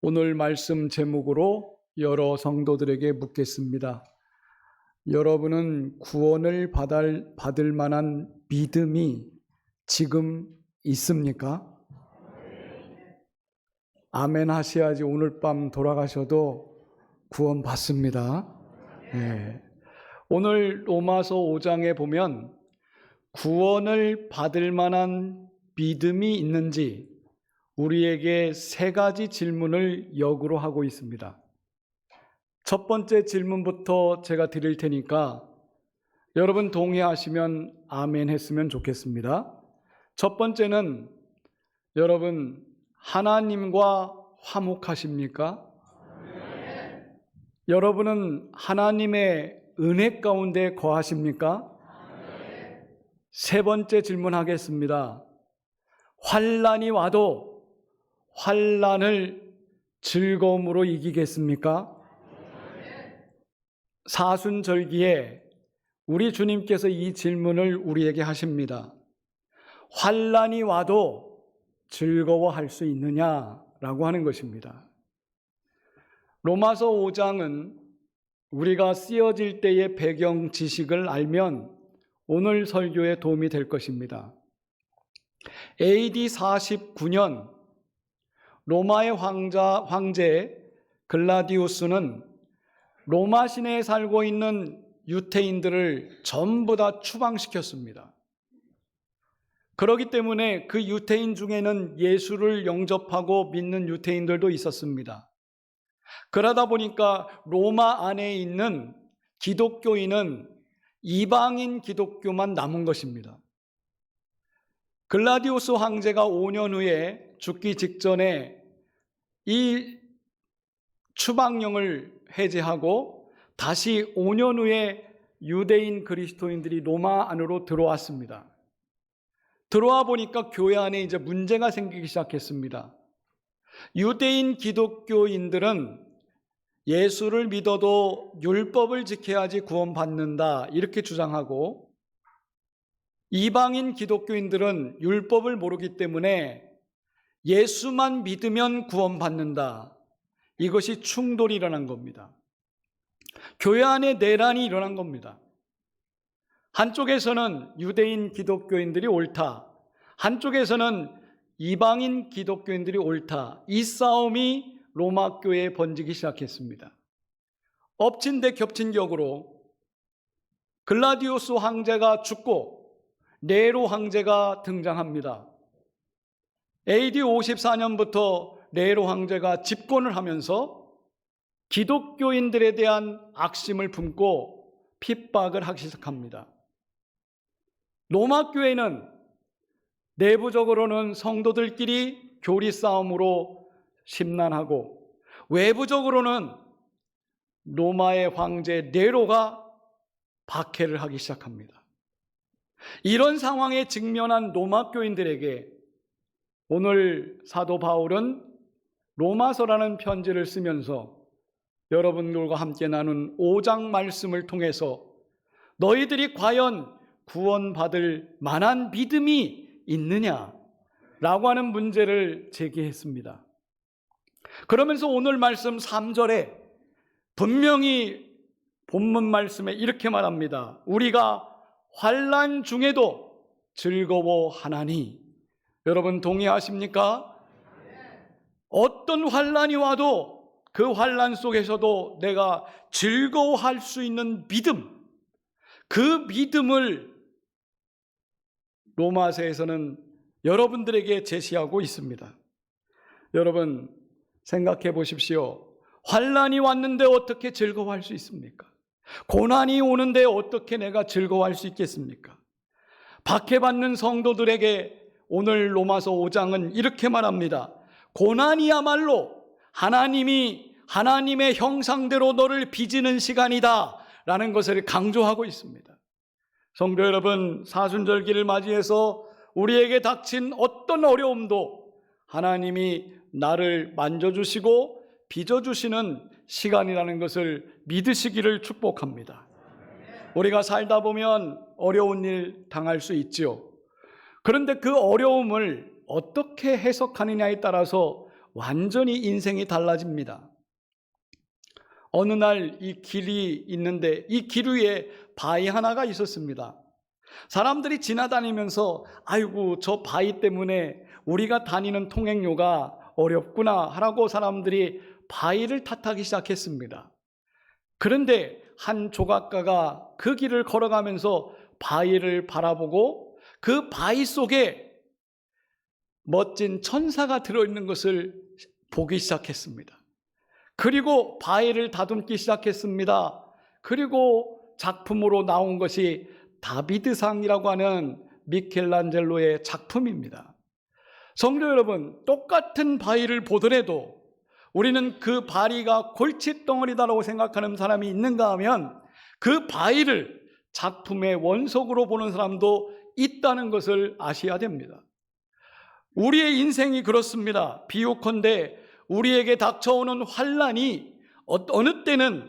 오늘 말씀 제목으로 여러 성도들에게 묻겠습니다. 여러분은 구원을 받을 만한 믿음이 지금 있습니까? 아멘 하셔야지 오늘 밤 돌아가셔도 구원 받습니다. 네. 오늘 로마서 5장에 보면 구원을 받을 만한 믿음이 있는지 우리에게 세 가지 질문을 역으로 하고 있습니다. 첫 번째 질문부터 제가 드릴 테니까 여러분 동의하시면 아멘 했으면 좋겠습니다. 첫 번째는 여러분 하나님과 화목하십니까? 네. 여러분은 하나님의 은혜 가운데 거하십니까? 네. 세 번째 질문하겠습니다. 환난이 와도 환난을 즐거움으로 이기겠습니까? 사순절기에 우리 주님께서 이 질문을 우리에게 하십니다. 환난이 와도 즐거워할 수 있느냐라고 하는 것입니다. 로마서 5장은 우리가 쓰여질 때의 배경 지식을 알면 오늘 설교에 도움이 될 것입니다. AD 49년 로마의 황제 글라디우스는 로마 시내에 살고 있는 유대인들을 전부 다 추방시켰습니다. 그렇기 때문에 그 유대인 중에는 예수를 영접하고 믿는 유대인들도 있었습니다. 그러다 보니까 로마 안에 있는 기독교인은 이방인 기독교만 남은 것입니다. 글라디우스 황제가 5년 후에 죽기 직전에 이 추방령을 해제하고 다시 5년 후에 유대인 그리스도인들이 로마 안으로 들어왔습니다. 들어와 보니까 교회 안에 이제 문제가 생기기 시작했습니다. 유대인 기독교인들은 예수를 믿어도 율법을 지켜야지 구원받는다 이렇게 주장하고, 이방인 기독교인들은 율법을 모르기 때문에 예수만 믿으면 구원받는다. 이것이 충돌이 일어난 겁니다. 교회 안에 내란이 일어난 겁니다. 한쪽에서는 유대인 기독교인들이 옳다, 한쪽에서는 이방인 기독교인들이 옳다. 이 싸움이 로마 교회에 번지기 시작했습니다. 엎친 데 겹친 격으로 글라디우스 황제가 죽고 네로 황제가 등장합니다. AD 54년부터 네로 황제가 집권을 하면서 기독교인들에 대한 악심을 품고 핍박을 하기 시작합니다. 로마 교회는 내부적으로는 성도들끼리 교리 싸움으로 심란하고, 외부적으로는 로마의 황제 네로가 박해를 하기 시작합니다. 이런 상황에 직면한 로마 교인들에게 오늘 사도 바울은 로마서라는 편지를 쓰면서 여러분들과 함께 나눈 5장 말씀을 통해서 너희들이 과연 구원받을 만한 믿음이 있느냐라고 하는 문제를 제기했습니다. 그러면서 오늘 말씀 3절에 분명히 본문 말씀에 이렇게 말합니다. 우리가 환난 중에도 즐거워하나니. 여러분 동의하십니까? 어떤 환난이 와도 그 환난 속에서도 내가 즐거워할 수 있는 믿음, 그 믿음을 로마서에서는 여러분들에게 제시하고 있습니다. 여러분 생각해 보십시오. 환난이 왔는데 어떻게 즐거워할 수 있습니까? 고난이 오는데 어떻게 내가 즐거워할 수 있겠습니까? 박해받는 성도들에게 오늘 로마서 5장은 이렇게 말합니다. 고난이야말로 하나님이 하나님의 형상대로 너를 빚는 시간이다 라는 것을 강조하고 있습니다. 성도 여러분, 사순절기를 맞이해서 우리에게 닥친 어떤 어려움도 하나님이 나를 만져주시고 빚어주시는 시간이라는 것을 믿으시기를 축복합니다. 우리가 살다 보면 어려운 일 당할 수 있지요. 그런데 그 어려움을 어떻게 해석하느냐에 따라서 완전히 인생이 달라집니다. 어느 날 이 길이 있는데 이 길 위에 바위 하나가 있었습니다. 사람들이 지나다니면서 아이고 저 바위 때문에 우리가 다니는 통행료가 어렵구나 하라고 사람들이 바위를 탓하기 시작했습니다. 그런데 한 조각가가 그 길을 걸어가면서 바위를 바라보고 그 바위 속에 멋진 천사가 들어있는 것을 보기 시작했습니다. 그리고 바위를 다듬기 시작했습니다. 그리고 작품으로 나온 것이 다비드상이라고 하는 미켈란젤로의 작품입니다. 성도 여러분, 똑같은 바위를 보더라도 우리는 그 바위가 골칫덩어리다라고 생각하는 사람이 있는가 하면 그 바위를 작품의 원석으로 보는 사람도 있다는 것을 아셔야 됩니다. 우리의 인생이 그렇습니다. 비유컨대 우리에게 닥쳐오는 환난이 어느 때는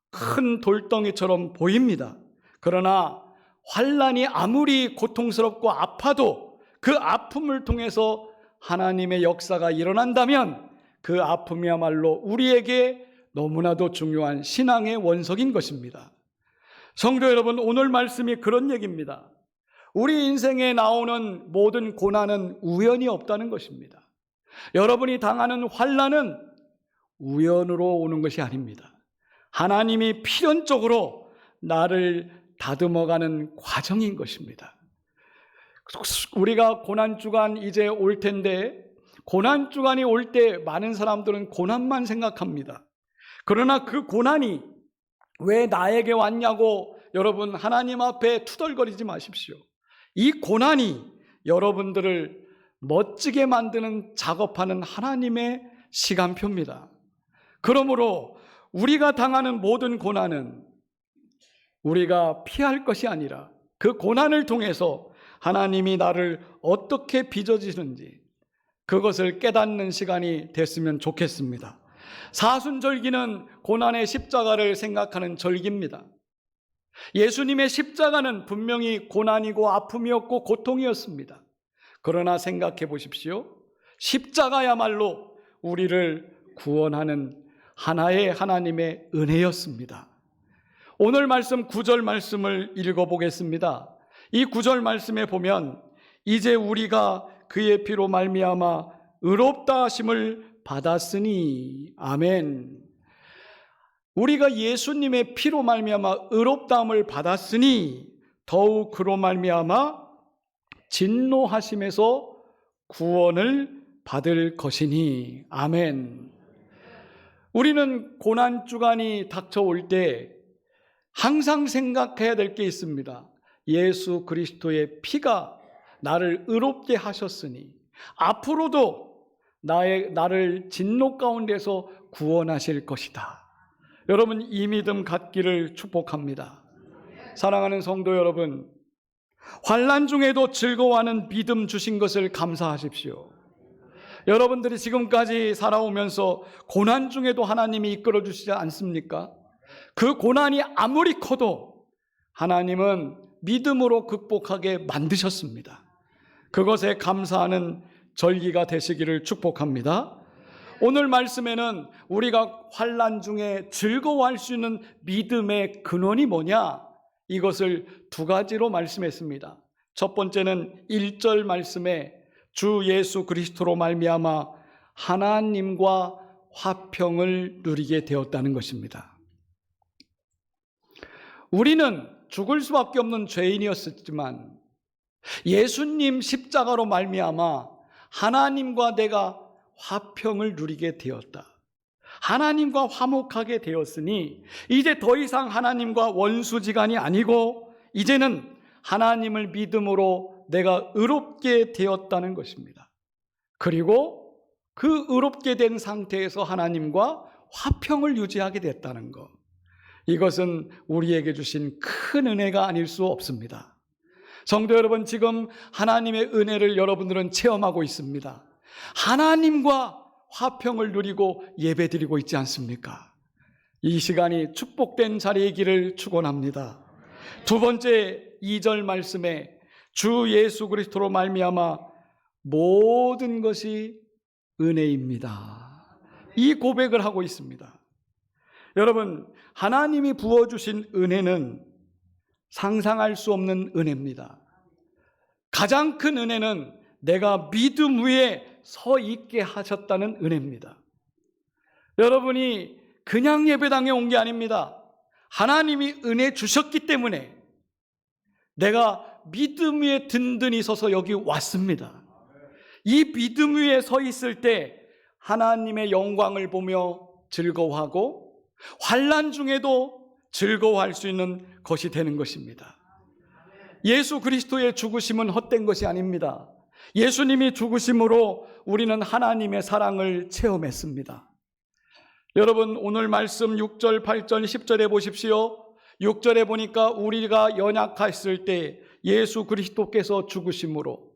큰 돌덩이처럼 보입니다. 그러나 환난이 아무리 고통스럽고 아파도 그 아픔을 통해서 하나님의 역사가 일어난다면 그 아픔이야말로 우리에게 너무나도 중요한 신앙의 원석인 것입니다. 성도 여러분, 오늘 말씀이 그런 얘기입니다. 우리 인생에 나오는 모든 고난은 우연이 없다는 것입니다. 여러분이 당하는 환난은 우연으로 오는 것이 아닙니다. 하나님이 필연적으로 나를 다듬어가는 과정인 것입니다. 우리가 고난주간 이제 올 텐데 고난주간이 올 때 많은 사람들은 고난만 생각합니다. 그러나 그 고난이 왜 나에게 왔냐고 여러분 하나님 앞에 투덜거리지 마십시오. 이 고난이 여러분들을 멋지게 만드는 작업하는 하나님의 시간표입니다. 그러므로 우리가 당하는 모든 고난은 우리가 피할 것이 아니라 그 고난을 통해서 하나님이 나를 어떻게 빚어지는지 그것을 깨닫는 시간이 됐으면 좋겠습니다. 사순절기는 고난의 십자가를 생각하는 절기입니다. 예수님의 십자가는 분명히 고난이고 아픔이었고 고통이었습니다. 그러나 생각해 보십시오. 십자가야말로 우리를 구원하는 하나의 하나님의 은혜였습니다. 오늘 말씀 9절 말씀을 읽어보겠습니다. 이 9절 말씀에 보면 이제 우리가 그의 피로 말미암아 의롭다 하심을 받았으니 아멘. 우리가 예수님의 피로 말미암아 의롭다함을 받았으니 더욱 그로 말미암아 진노하심에서 구원을 받을 것이니 아멘. 우리는 고난주간이 닥쳐올 때 항상 생각해야 될 게 있습니다. 예수 그리스도의 피가 나를 의롭게 하셨으니 앞으로도 나를 진노 가운데서 구원하실 것이다. 여러분 이 믿음 갖기를 축복합니다. 사랑하는 성도 여러분, 환난 중에도 즐거워하는 믿음 주신 것을 감사하십시오. 여러분들이 지금까지 살아오면서 고난 중에도 하나님이 이끌어 주시지 않습니까? 그 고난이 아무리 커도 하나님은 믿음으로 극복하게 만드셨습니다. 그것에 감사하는 절기가 되시기를 축복합니다. 오늘 말씀에는 우리가 환난 중에 즐거워할 수 있는 믿음의 근원이 뭐냐? 이것을 두 가지로 말씀했습니다. 첫 번째는 1절 말씀에 주 예수 그리스도로 말미암아 하나님과 화평을 누리게 되었다는 것입니다. 우리는 죽을 수밖에 없는 죄인이었지만 예수님 십자가로 말미암아 하나님과 내가 화평을 누리게 되었다. 하나님과 화목하게 되었으니 이제 더 이상 하나님과 원수지간이 아니고 이제는 하나님을 믿음으로 내가 의롭게 되었다는 것입니다. 그리고 그 의롭게 된 상태에서 하나님과 화평을 유지하게 됐다는 것. 이것은 우리에게 주신 큰 은혜가 아닐 수 없습니다. 성도 여러분, 지금 하나님의 은혜를 여러분들은 체험하고 있습니다. 하나님과 화평을 누리고 예배드리고 있지 않습니까? 이 시간이 축복된 자리이기를 축원합니다. 두 번째 2절 말씀에 주 예수 그리스도로 말미암아 모든 것이 은혜입니다. 이 고백을 하고 있습니다. 여러분, 하나님이 부어주신 은혜는 상상할 수 없는 은혜입니다. 가장 큰 은혜는 내가 믿음 위에 서 있게 하셨다는 은혜입니다. 여러분이 그냥 예배당에 온 게 아닙니다. 하나님이 은혜 주셨기 때문에 내가 믿음 위에 든든히 서서 여기 왔습니다. 이 믿음 위에 서 있을 때 하나님의 영광을 보며 즐거워하고 환난 중에도 즐거워할 수 있는 것이 되는 것입니다. 예수 그리스도의 죽으심은 헛된 것이 아닙니다. 예수님이 죽으심으로 우리는 하나님의 사랑을 체험했습니다. 여러분, 오늘 말씀 6절, 8절, 10절에 보십시오. 6절에 보니까 우리가 연약했을 때 예수 그리스도께서 죽으심으로,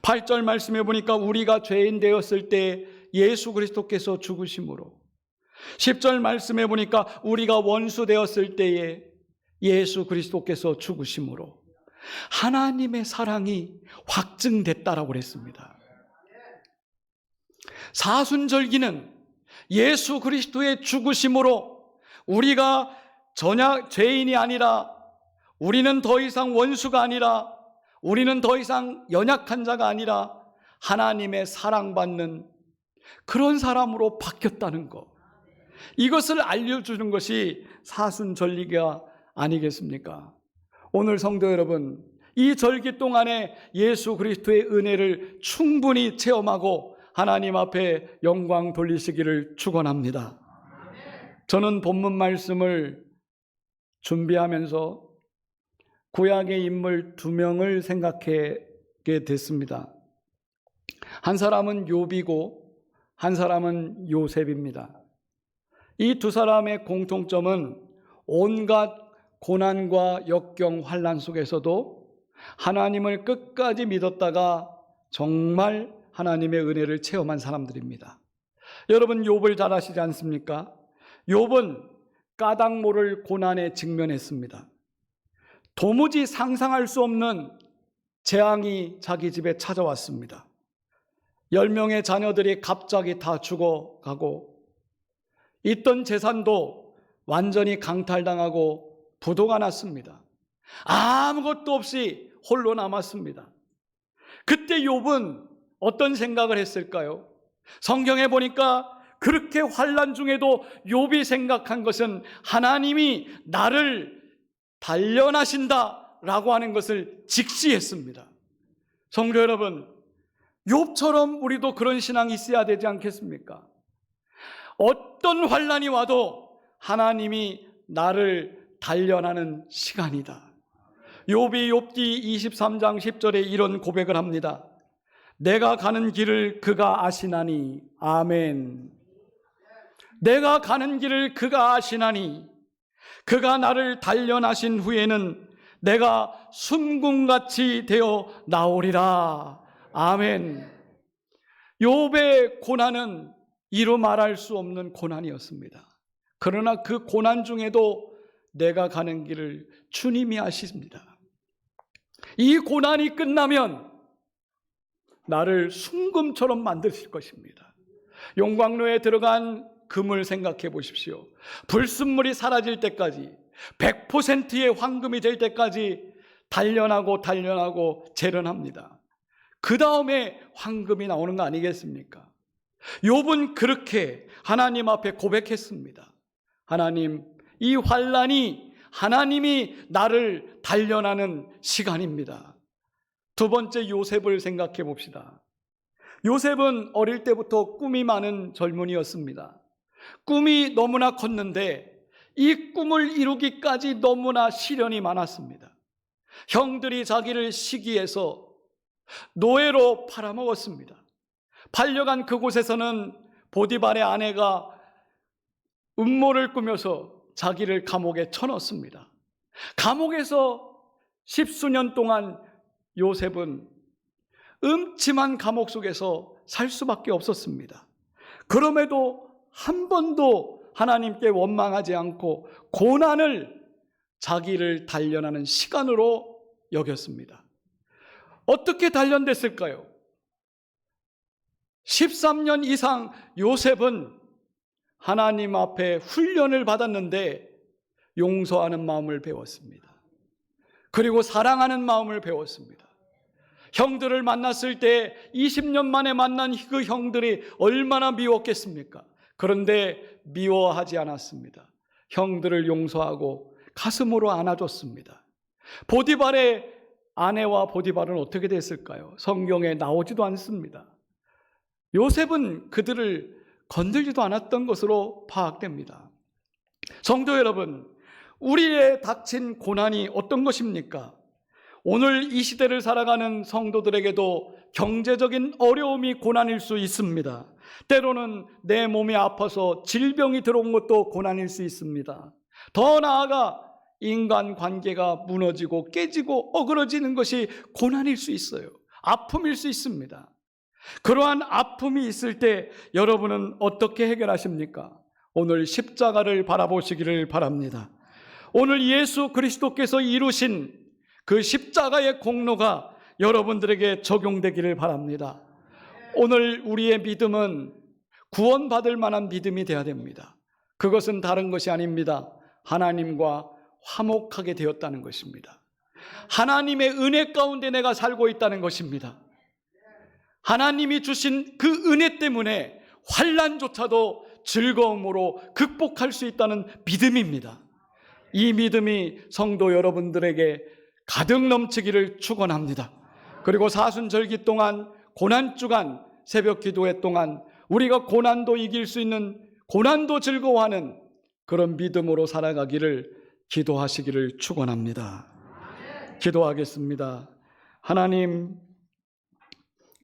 8절 말씀에 보니까 우리가 죄인 되었을 때 예수 그리스도께서 죽으심으로, 10절 말씀에 보니까 우리가 원수 되었을 때에 예수 그리스도께서 죽으심으로 하나님의 사랑이 확증됐다라고 그랬습니다. 사순절기는 예수 그리스도의 죽으심으로 우리가 전혀 죄인이 아니라, 우리는 더 이상 원수가 아니라, 우리는 더 이상 연약한 자가 아니라 하나님의 사랑받는 그런 사람으로 바뀌었다는 것, 이것을 알려주는 것이 사순절기가 아니겠습니까? 오늘 성도 여러분, 이 절기 동안에 예수 그리스도의 은혜를 충분히 체험하고 하나님 앞에 영광 돌리시기를 축원합니다. 저는 본문 말씀을 준비하면서 구약의 인물 2명을 생각하게 됐습니다. 한 사람은 욥이고 한 사람은 요셉입니다. 이 두 사람의 공통점은 온갖 고난과 역경 환난 속에서도 하나님을 끝까지 믿었다가 정말 하나님의 은혜를 체험한 사람들입니다. 여러분, 욥을 잘 아시지 않습니까? 욥은 까닭 모를 고난에 직면했습니다. 도무지 상상할 수 없는 재앙이 자기 집에 찾아왔습니다. 10명의 자녀들이 갑자기 다 죽어가고 있던 재산도 완전히 강탈당하고 부도가 났습니다. 아무것도 없이 홀로 남았습니다. 그때 욥은 어떤 생각을 했을까요? 성경에 보니까 그렇게 환난 중에도 욥이 생각한 것은 하나님이 나를 단련하신다라고 하는 것을 직시했습니다. 성도 여러분, 욥처럼 우리도 그런 신앙이 있어야 되지 않겠습니까? 어떤 환난이 와도 하나님이 나를 단련하는 시간이다. 욥이 욥기 23장 10절에 이런 고백을 합니다. 내가 가는 길을 그가 아시나니. 아멘. 내가 가는 길을 그가 아시나니. 그가 나를 단련하신 후에는 내가 순금같이 되어 나오리라. 아멘. 욥의 고난은 이루 말할 수 없는 고난이었습니다. 그러나 그 고난 중에도 내가 가는 길을 주님이 아십니다. 이 고난이 끝나면 나를 순금처럼 만드실 것입니다. 용광로에 들어간 금을 생각해 보십시오. 불순물이 사라질 때까지, 100%의 황금이 될 때까지 단련하고 재련합니다. 그 다음에 황금이 나오는 거 아니겠습니까? 욥은 그렇게 하나님 앞에 고백했습니다. 하나님, 이 환난이 하나님이 나를 단련하는 시간입니다. 두 번째, 요셉을 생각해 봅시다. 요셉은 어릴 때부터 꿈이 많은 젊은이였습니다. 꿈이 너무나 컸는데 이 꿈을 이루기까지 너무나 시련이 많았습니다. 형들이 자기를 시기해서 노예로 팔아먹었습니다. 팔려간 그곳에서는 보디발의 아내가 음모를 꾸며서 자기를 감옥에 쳐넣습니다. 감옥에서 10수년 동안 요셉은 음침한 감옥 속에서 살 수밖에 없었습니다. 그럼에도 한 번도 하나님께 원망하지 않고 고난을 자기를 단련하는 시간으로 여겼습니다. 어떻게 단련됐을까요? 13년 이상 요셉은 하나님 앞에 훈련을 받았는데 용서하는 마음을 배웠습니다. 그리고 사랑하는 마음을 배웠습니다. 형들을 만났을 때 20년 만에 만난 그 형들이 얼마나 미웠겠습니까? 그런데 미워하지 않았습니다. 형들을 용서하고 가슴으로 안아줬습니다. 보디발의 아내와 보디발은 어떻게 됐을까요? 성경에 나오지도 않습니다. 요셉은 그들을 건들지도 않았던 것으로 파악됩니다. 성도 여러분, 우리의 닥친 고난이 어떤 것입니까? 오늘 이 시대를 살아가는 성도들에게도 경제적인 어려움이 고난일 수 있습니다. 때로는 내 몸이 아파서 질병이 들어온 것도 고난일 수 있습니다. 더 나아가 인간 관계가 무너지고 깨지고 어그러지는 것이 고난일 수 있어요. 아픔일 수 있습니다. 그러한 아픔이 있을 때 여러분은 어떻게 해결하십니까? 오늘 십자가를 바라보시기를 바랍니다. 오늘 예수 그리스도께서 이루신 그 십자가의 공로가 여러분들에게 적용되기를 바랍니다. 오늘 우리의 믿음은 구원받을 만한 믿음이 되어야 됩니다. 그것은 다른 것이 아닙니다. 하나님과 화목하게 되었다는 것입니다. 하나님의 은혜 가운데 내가 살고 있다는 것입니다. 하나님이 주신 그 은혜 때문에 환난조차도 즐거움으로 극복할 수 있다는 믿음입니다. 이 믿음이 성도 여러분들에게 가득 넘치기를 축원합니다. 그리고 사순절기 동안, 고난주간, 새벽 기도회 동안 우리가 고난도 이길 수 있는, 고난도 즐거워하는 그런 믿음으로 살아가기를 기도하시기를 축원합니다. 기도하겠습니다. 하나님,